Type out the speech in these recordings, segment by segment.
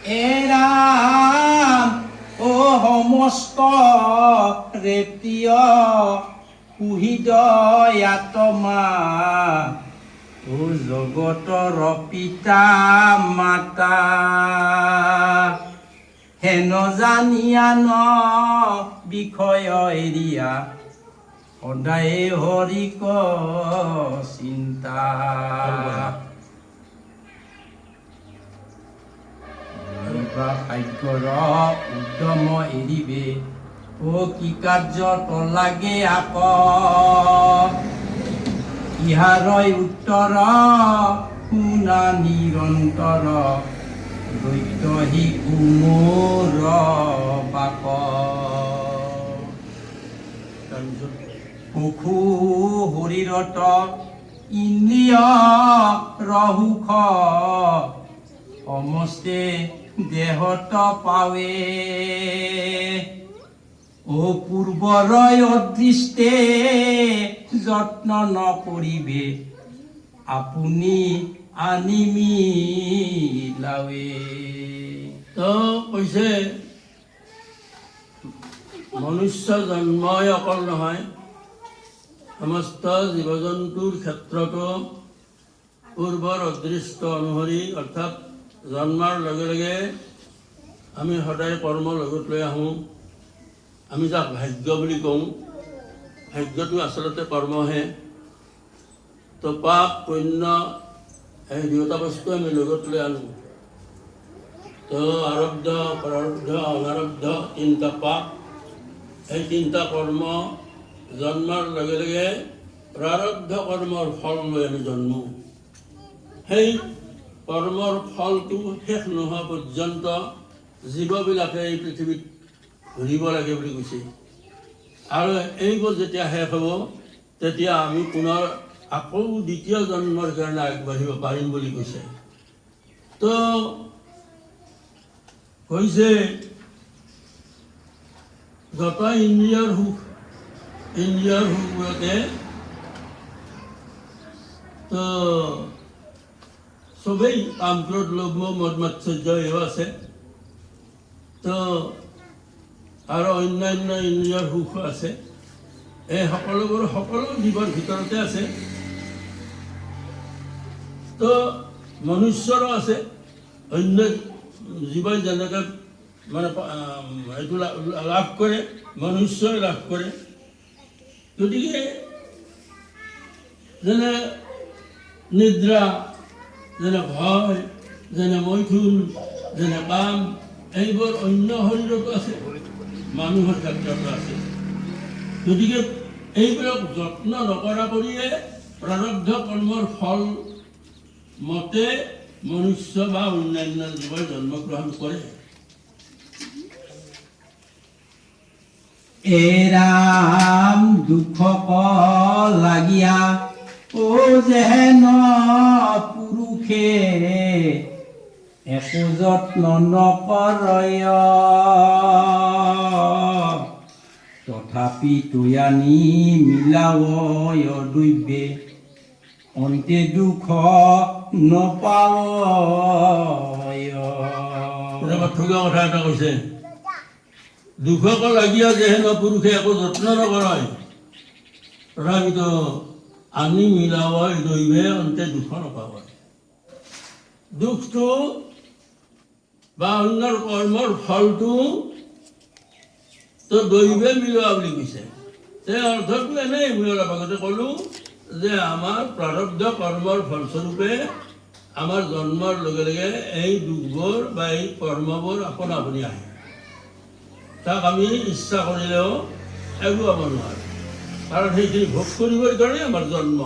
এৰাম ও সমস্ত ৰেপ্ৰিয় সুহৃদয়াত্মা ও জগতৰ পিতা মাতা হেন জানিয়া ন বিষয় এৰিয়া সদায় হৰিক চিন্তা ভাগ্যৰ উদ্যম এৰিবে ও কি কাৰ্যত লাগে আক ইহাৰই উত্তৰ শুনা নিৰন্তৰ দৈত্য হি কুমোৰ বাক পশু শৰীৰত ইন্দ্ৰিয় ৰহুখ সমস্তে দেহত পাৱে ও পূৰ্বৰয় অদৃষ্টে যত্ন নকৰিবে আপুনি আনিমি লাৱে তো কৈছে মনুষ্য জন্মই অকল নহয় সমস্ত জীৱ জন্তুৰ ক্ষেত্ৰতো পূৰ্বৰ অদৃষ্ট অনুসৰি অৰ্থাৎ জন্মৰ লগে লগে আমি সদায় কৰ্ম লগত লৈ আহোঁ আমি যাক ভাগ্য বুলি কওঁ ভাগ্যটো আচলতে কৰ্মহে তো পাপ পুণ্য এই দুয়োটা বস্তু আমি লগত লৈ আনো তো আৰব্ধ প্ৰাৰব্ধ অনাৰব্ধ তিনিটা পাপ এই তিনিটা কৰ্ম জন্মৰ লগে লগে প্ৰাৰব্ধ কৰ্মৰ ফল লৈ আমি জন্ম সেই কৰ্মৰ ফলটো শেষ নোহোৱা পৰ্যন্ত জীৱবিলাকে এই পৃথিৱীত ঘূৰিব লাগে বুলি কৈছে আৰু এইবোৰ যেতিয়া শেষ হ'ব তেতিয়া আমি পুনৰ আকৌ দ্বিতীয় জন্মৰ কাৰণে আগবাঢ়িব পাৰিম বুলি কৈছে তো কৈছে যত ইন্দ্ৰিয়ৰ সুখবোৰতে তো চবেই কাম ক্ৰোধ লোভ মদ মাৎসৰ্য এও আছে তো আৰু অন্যান্য ইন্দ্ৰিয়ৰ সুখ আছে এই সকলোবোৰ সকলো জীৱৰ ভিতৰতে আছে তো মনুষ্যৰো আছে অন্য জীৱই যেনেকৈ মানে এইটো লাভ কৰে মনুষ্যই লাভ কৰে গতিকে যেনে নিদ্ৰা যেনে ভয় যেনে মৈথুন যেনে কাম এইবোৰ অন্য শৰীৰতো আছে মানুহৰ ক্ষেত্ৰতো আছে গতিকে এইবিলাক যত্ন নকৰা কৰিয়ে প্ৰাৰব্ধ কৰ্মৰ ফল মতে মনুষ্য বা অন্যান্য জীৱই জন্মগ্ৰহণ কৰে এৰাম দুখক লাগিয়া ও যেন পুৰুষে একো যত্ন নকৰয় তথাপি তৈয়ানি মিলাৱয় দৈবে অন্তে দুখ নপাৱয় ঠগা কথা এটা কৈছে দুখক লাগিয়া যেহেন পুৰুষে একো যত্ন নকৰয় তথাপিতো আনি মিলাৱয় দৈবে অন্তে দুখ নপাৱয় দুখটো বা অন্য কৰ্মৰ ফলটো তো দৈবে মিলোৱা বুলি কৈছে সেই অৰ্থটো এনেই মই অলপ আগতে ক'লোঁ যে আমাৰ প্ৰাৰব্ধ কৰ্মৰ ফলস্বৰূপে আমাৰ জন্মৰ লগে লগে এই দুখবোৰ বা এই কৰ্মবোৰ আপোনা আপুনি আহে তাক আমি ইচ্ছা কৰিলেও এগুৱাব নোৱাৰোঁ কাৰণ সেইখিনি ভোগ কৰিবৰ কাৰণে আমাৰ জন্ম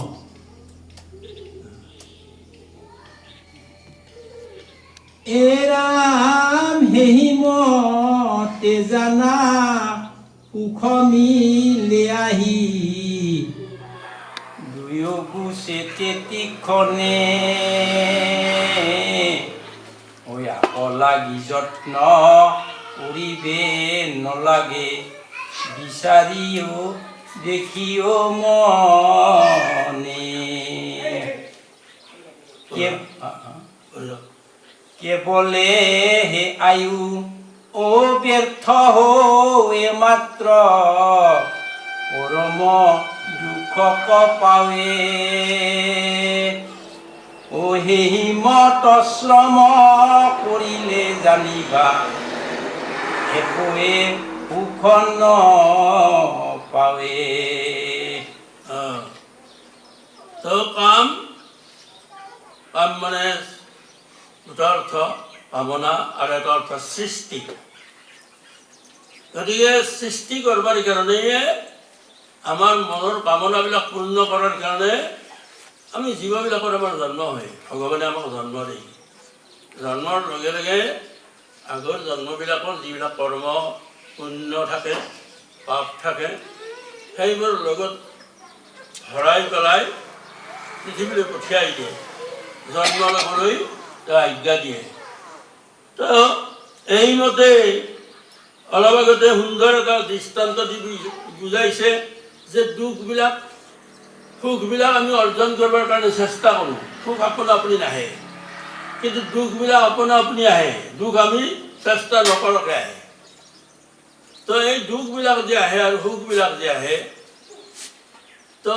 এৰাম হেহিমতে জানা সুখ মিলে আহি দুয়ো গুছে তেতিক্ষণে লাগি যত্ন কৰিবে নলাগে বিচাৰিও দেখিও মনে কেৱলে হে আয়ু ও ব্যৰ্থ হৈ মাত্ৰ পৰম দুখক পাৱে ও সেই মত শ্ৰম কৰিলে জানিবা একোৱে সুখ পাৱে তো কাম কাম মানে দুটা অৰ্থ ভাৱনা আৰু এটা অৰ্থ সৃষ্টি গতিকে সৃষ্টি কৰবাৰ কাৰণে আমাৰ মনৰ কামনাবিলাক পূৰ্ণ কৰাৰ কাৰণে আমি জীৱবিলাকৰ আমাৰ জন্ম হয় ভগৱানে আমাক জন্ম দিয়ে জন্মৰ লগে লগে আগৰ জন্মবিলাকৰ যিবিলাক কৰ্ম পুণ্য থাকে পাপ থাকে সেইবোৰ লগত ভৰাই পেলাই পৃথিৱীলৈ পঠিয়াই দিয়ে জন্ম ল'বলৈ আজ্ঞা দিয়ে তো এইমতে অলপ আগতে সুন্দৰ এটা দৃষ্টান্ত দি বুজাইছে যে দুখবিলাক সুখবিলাক আমি অৰ্জন কৰিবৰ কাৰণে চেষ্টা কৰোঁ সুখ আপোনা আপুনি নাহে কিন্তু দুখবিলাক আপোনা আপুনি আহে দুখ আমি চেষ্টা নকৰাকৈ আহে তো এই দুখবিলাক যে আহে আৰু সুখবিলাক যে আহে তো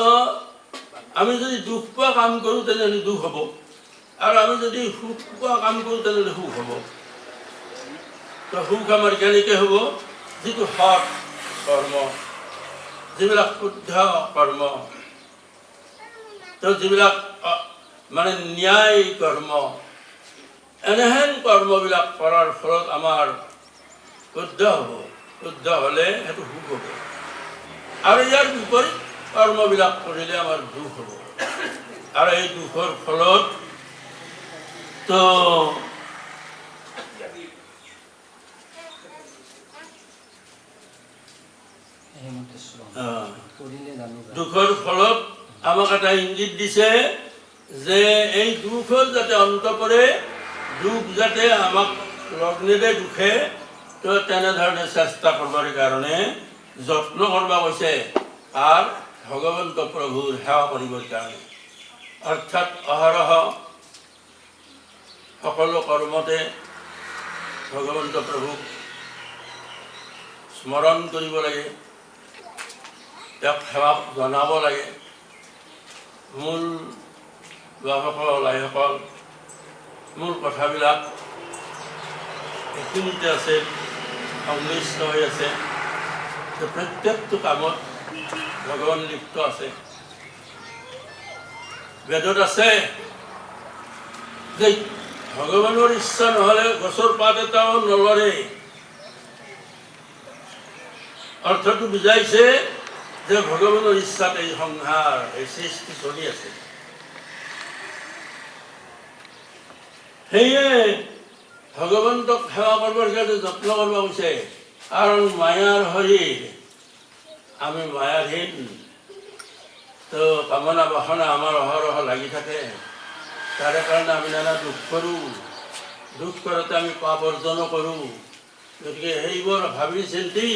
আমি যদি দুখ পোৱা কাম কৰোঁ তেনেহ'লে দুখ হ'ব আৰু আমি যদি সুখ পোৱা কাম কৰোঁ তেনেহ'লে সুখ হ'ব তো সুখ আমাৰ কেনেকৈ হ'ব যিটো সৎ কৰ্ম যিবিলাক শুদ্ধ কৰ্ম তো যিবিলাক মানে ন্যায় কৰ্ম এনেহেন কৰ্মবিলাক কৰাৰ ফলত আমাৰ শুদ্ধ হ'ব শুদ্ধ হ'লে সেইটো সুখ হ'ব আৰু ইয়াৰ বিপৰীত কৰ্মবিলাক কৰিলে আমাৰ দুখ হ'ব আৰু এই দুখৰ ফলত তো দুখৰ ফলত আমাক এটা ইংগিত দিছে যে এই দুখৰ যাতে অন্ত পৰে দুখ যাতে আমাক লগ নিদে দুখে তো তেনেধৰণে চেষ্টা কৰিবৰ কাৰণে যত্ন কৰিব কৈছে আৰু ভগৱন্ত প্ৰভুৰ সেৱা কৰিবৰ কাৰণে অৰ্থাৎ অহৰহ সকলো কৰ্মতে ভগৱন্ত প্ৰভুক স্মৰণ কৰিব লাগে তেওঁক সেৱা জনাব লাগে মূল বাসকল আইসকল মূল কথাবিলাক এইখিনিতে আছে সংমিশ্ৰ হৈ আছে প্ৰত্যেকটো কামত ভগৱান লিপ্ত আছে বেদত আছে যে ভগৱানৰ ইচ্ছা নহ'লে গছৰ পাত এটাও নলৰে অৰ্থটো বুজাইছে যে ভগৱানৰ ইচ্ছাত এই সংসাৰ এই সৃষ্টি চলি আছে সেয়ে ভগৱন্তক সেৱা কৰিবৰ কাৰণে যত্ন কৰিব কৈছে কাৰণ মায়াৰ শৰীৰ আমি মায়াৰহীন তো কামনা বাসনা আমাৰ অহৰহ লাগি থাকে তাৰে কাৰণে আমি নানা দুখ কৰোঁ দুখ কৰোঁতে আমি পাপ অৰ্জনো কৰোঁ গতিকে সেইবোৰ ভাবি চিন্তি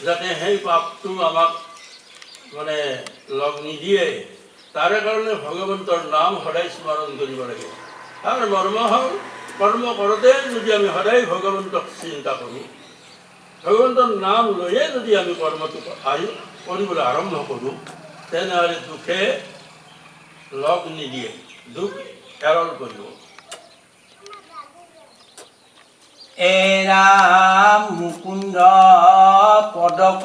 যাতে সেই পাপটো আমাক মানে লগ নিদিয়ে তাৰে কাৰণে ভগৱন্তৰ নাম সদায় স্মৰণ কৰিব লাগে আৰু মৰ্ম হ'ল কৰ্ম কৰোঁতে যদি আমি সদায় ভগৱন্তক চিন্তা কৰোঁ ভগৱন্তৰ নাম লৈয়ে যদি আমি কৰ্মটো কৰিবলৈ আৰম্ভ কৰোঁ তেনেহ'লে দুখে লগ নিদিয়ে দুখ এৰল কৰিব এৰাম মুকুন্দ পদক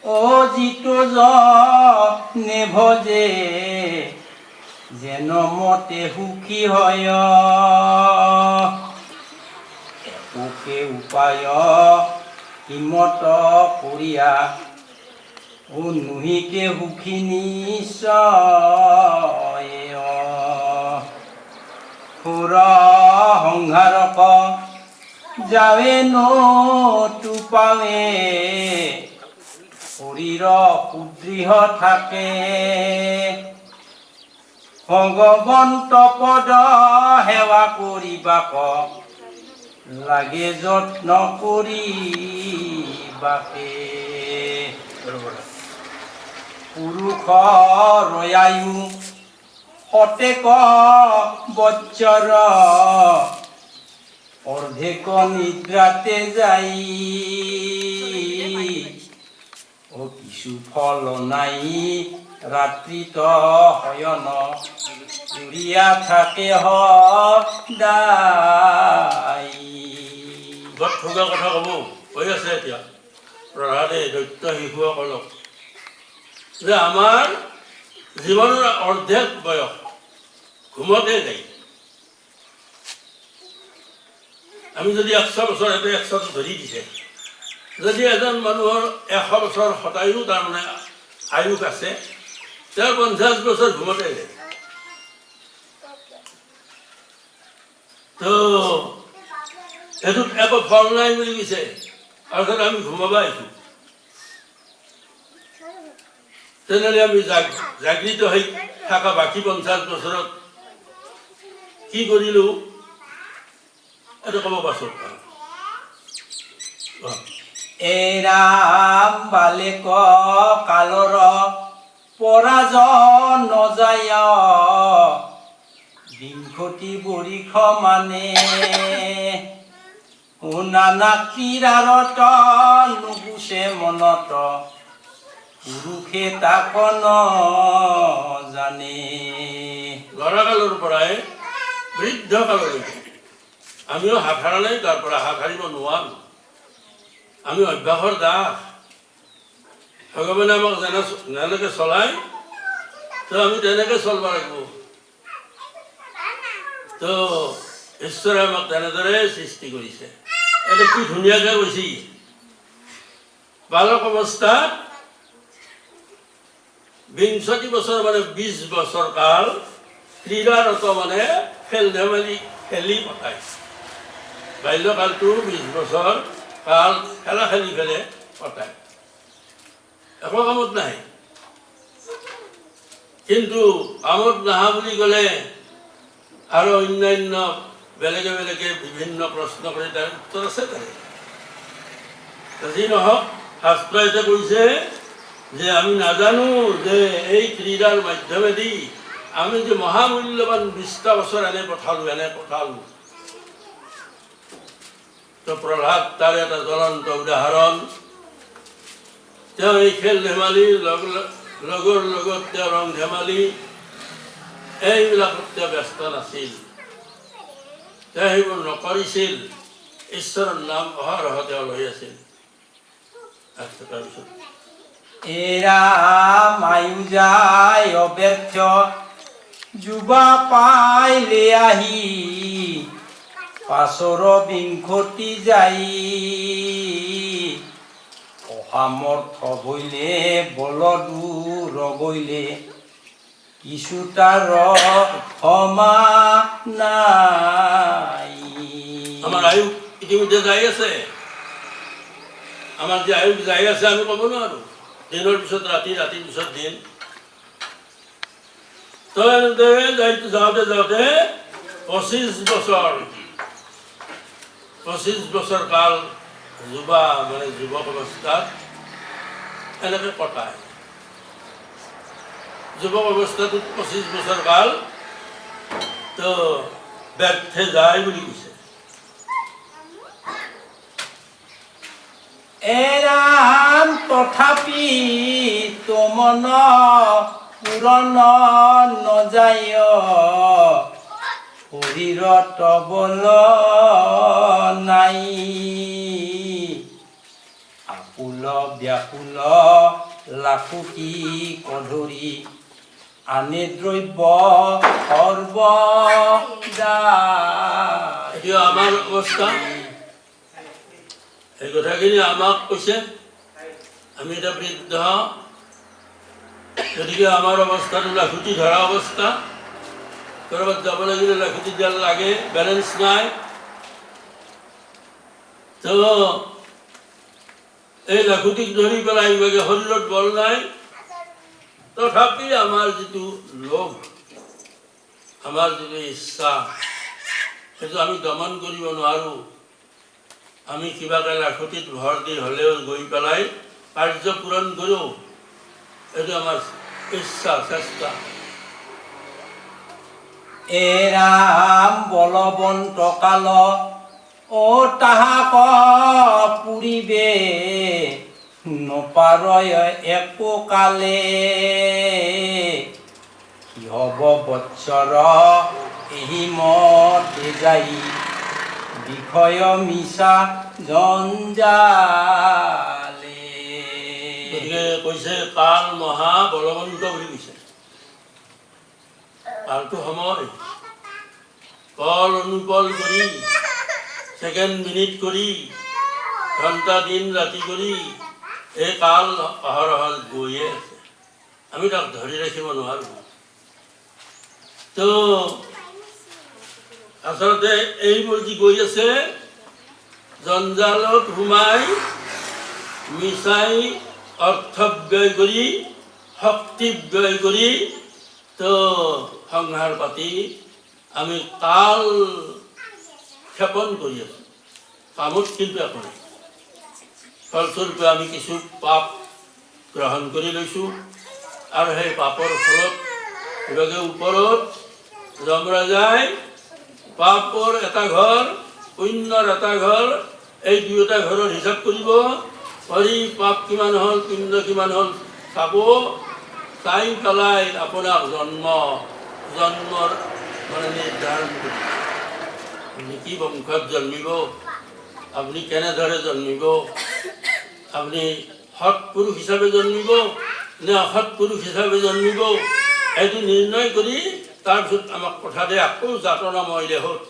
ও যিটো জনে ভজে যেন মতে সুখী হয় একোকে উপায় হিমত কৰিয়া ও নুহিকে সুখী নিশ্চয় সুৰ সংহাৰক যাৱে নতু পাৱে শৰীৰ সুদৃঢ় থাকে ভগৱন্ত পদ সেৱা কৰিবাক লাগে যত্ন কৰিবাকে পুৰুষ ৰয়ায়ু সতেক বজ্ৰ অৰ্ধেক নিদ্ৰাতে যাই ও কিছু ফল নাই ৰাত্ৰিত হয়ন উড়িয়া থাকে সদাই বৰ ঠগা কথা ক'ব কৈ আছে এতিয়া প্ৰহ্লাদে দৈত্য শিশুসকলক যে আমাৰ জীৱনৰ অৰ্ধেক বয়স ঘুমতে যায় আমি যদি 100 বছৰ এটা 100 ধৰি দিছে যদি এজন মানুহৰ 100 বছৰ শতায়ু তাৰমানে আয়ুস আছে তেওঁ 50 বছৰ ঘুমতে যায় তো এইটোত একো ফল নাই বুলি কৈছে অৰ্থাৎ আমি ঘুমাব আহিছোঁ তেনেহ'লে আমি জাগৃত হৈ থকা বাকী 50 বছৰত কি কৰিলোঁ এইটো ক'ব পাছত এৰাম বালেক কালৰ পৰাজন নজায় বিংশতি বৰিষ মানে নানা ক্ৰীড়াৰত নুগুচে মনত পুৰুষে তাক জানে ল'ৰাকালৰ পৰাই বৃদ্ধ কাললৈকে আমিও হাত হাৰা নাই তাৰ পৰা হাত হাৰিব নোৱাৰোঁ আমি অভ্যাসৰ দাস ভগৱানে আমাক যেনেকৈ চলায় তো আমি তেনেকৈ চলিব লাগিব তো ঈশ্বৰে আমাক তেনেদৰে সৃষ্টি কৰিছে এটা কি ধুনীয়াকৈ কৈছে বালক অৱস্থাত 20 বছৰ মানে 20 বছৰ কাল ক্ৰীড়াৰত মানে খেল ধেমালি খেলি পঠায় বাল্যকালটো 20 বছৰ কাল খেলা খেলি ফেলে পঠায় একো কামত নাহে কিন্তু কামত নাহা বুলি ক'লে আৰু অন্যান্য বেলেগে বেলেগে বিভিন্ন প্ৰশ্ন কৰি তাৰ উত্তৰ আছে যি নহওক শাস্ত্ৰ এটা কৈছে যে আমি নাজানো যে এই ক্ৰীড়াৰ মাধ্যমেদি আমি যে মহামূল্যৱান 20টা বছৰ এনে পঠালোঁ তো প্ৰহ্লাদ তাৰ এটা জ্বলন্ত উদাহৰণ তেওঁ এই খেল ধেমালিৰ লগৰ লগত তেওঁ ৰং ধেমালি এইবিলাকত তেওঁ ব্যস্ত নাছিল তেওঁ সেইবোৰ নকৰিছিল ঈশ্বৰৰ নাম অহৰহ তেওঁ লৈ আছিল তাৰপিছত এৰাম আয়ু যায় অব্যৰ্থ যুৱা পাইলে আহি পাছৰ বিংশতি যাই অসামৰ্থ বইলে বলদূৰ বইলে কিছু তাৰ ক্ষমা নাই আমাৰ আয়ুস ইতিমধ্যে যাই আছে আমাৰ যে আয়ুস যাই আছে আমি ক'ব নোৱাৰোঁ দিনৰ পিছত ৰাতি ৰাতিৰ পিছত দিন তো এনেদৰে যাওঁতে 25 বছৰ কাল যুৱা মানে যুৱক অৱস্থাত এনেকৈ কটায় যুৱক অৱস্থাটোত 25 বছৰ কাল তো ব্যৰ্থে যায় বুলি কৈছে এৰাম তথাপি তোমন পূৰণ নজায় শৰীৰত বল নাই আকুল ব্যাকুল লাখুটি কধৰি আনে দ্ৰব্য সৰ্বদা এতিয়া আমাৰ অৱস্থা এই কথাখিনি আমাক কৈছে আমি এটা বৃদ্ধ গতিকে আমাৰ অৱস্থাটো লাখুটি ধৰা অৱস্থা ক'ৰবাত যাব লাগিলে লাখুটি জাল লাগে বেলেঞ্চ নাই তো এই লাখুটিক ধৰি পেলাই আহিবগে শৰীৰত বল নাই তথাপি আমাৰ যিটো লোভ আমাৰ যিটো ইচ্ছা সেইটো আমি দমন কৰিব নোৱাৰোঁ আমি কিবাকে লাখুটিত ভৰ দি হ'লেও গৈ পেলাই কাৰ্য পূৰণ কৰোঁ এইটো আমাৰ ইচ্ছা চেষ্টা এৰাম বলৱন্ত কাল অ তাহাক পুৰিবে নপাৰয় একো কালে কি হব বৎসৰ এহি মতে যাই বিষয় মিছা জঞ্জালে। গতিকে কৈছে কাল মহা বলৱন্ত বুলি কৈছে। কালটো সময়, কল অনুকল কৰি ছেকেণ্ড মিনিট কৰি ঘণ্টা দিন ৰাতি কৰি এই কাল অহৰহ গৈয়ে আছে। আমি তাক ধৰি ৰাখিব নোৱাৰোঁ। তো আচলতে এইবোৰ যি গৈ আছে জঞ্জালত সোমাই মিছাই অৰ্থ ব্যয় কৰি শক্তি ব্যয় কৰি তো সংসাৰ পাতি আমি কাল ক্ষেপণ কৰি আছোঁ। কামত কিন্তু একো নাই। ফলস্বৰূপে আমি কিছু পাপ গ্ৰহণ কৰি লৈছোঁ আৰু সেই পাপৰ ফলত ইভাগে ওপৰত যমৰাজাই পাপৰ এটা ঘৰ পুণ্যৰ এটা ঘৰ এই দুয়োটা ঘৰৰ হিচাপ কৰিব কৰি পাপ কিমান হ'ল পুণ্য কিমান হ'ল চাব, চাই পেলাই আপোনাক জন্মৰ মানে নিৰ্ধাৰণ কৰিব। আপুনি কি বংশত জন্মিব, আপুনি কেনেদৰে জন্মিব, আপুনি সৎ পুৰুষ হিচাপে জন্মিব নে অসৎ পুৰুষ হিচাপে জন্মিব, এইটো নিৰ্ণয় কৰি তাৰপিছত আমাক পঠাই দিয়ে আকৌ যাতনাময় দেহত